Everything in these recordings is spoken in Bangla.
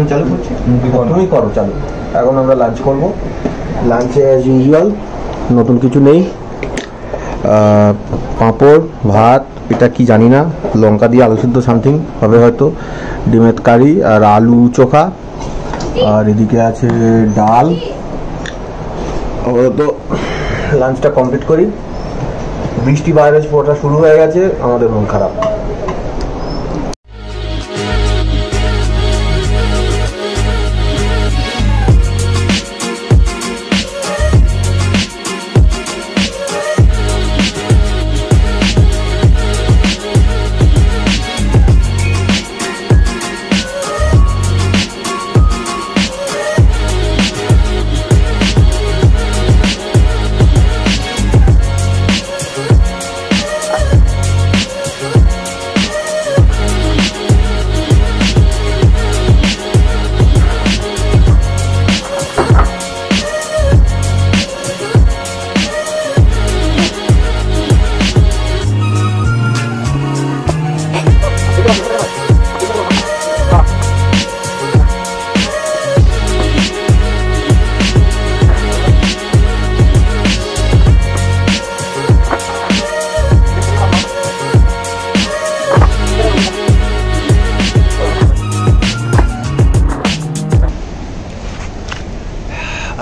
আমি চালু করছি, তুমি করো চালু। এখন আমরা লাঞ্চ করব। লাঞ্চে অ্যাজ ইউজুয়াল নতুন কিছু নেই, পাঁপড়, ভাত, এটা কি জানি না, লঙ্কা দিয়ে আলু সিদ্ধ সামথিং হবে হয়তো, ডিমের কারি আর আলু চোখা, আর এদিকে আছে ডাল। তো লাঞ্চটা কমপ্লিট করি। বৃষ্টি বাইরে পড়া শুরু হয়ে গেছে, আমাদের মন খারাপ।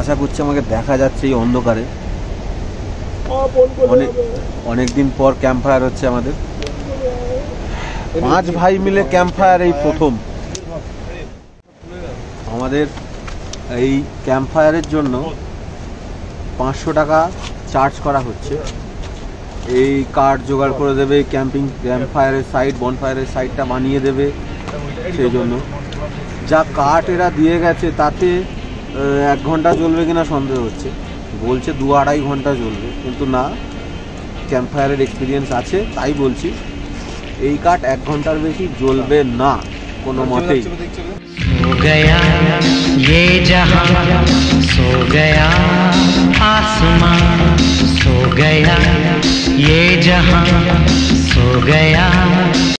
আশা করছি আমাকে দেখা যাচ্ছে এই অন্ধকারে। অনেকদিন পর ক্যাম্প ফায়ার হচ্ছে আমাদের, 5 ভাই মিলে ক্যাম্প ফায়ার এই প্রথম। আমাদের এই ক্যাম্প ফায়ারের জন্য 500 টাকা চার্জ করা হচ্ছে। এই কাঠ জোগাড় করে দেবে, ক্যাম্প ফায়ারের সাইড, বন ফায়ারের সাইডটা বানিয়ে দেবে। সেই জন্য যা কাঠ এরা দিয়ে গেছে তাতে 1 ঘন্টা জ্বলবে কিনা সন্দেহ হচ্ছে। বলছে 2-2.5 ঘন্টা জ্বলবে, কিন্তু না, ক্যাম্প ফায়ারের এক্সপিরিয়েন্স আছে তাই বলছি এই কাঠ 1 ঘন্টার বেশি জ্বলবে না কোনো মতেই। सो गया ये जहां, सो गया आसमां, सो गया ये जहां, सो गया।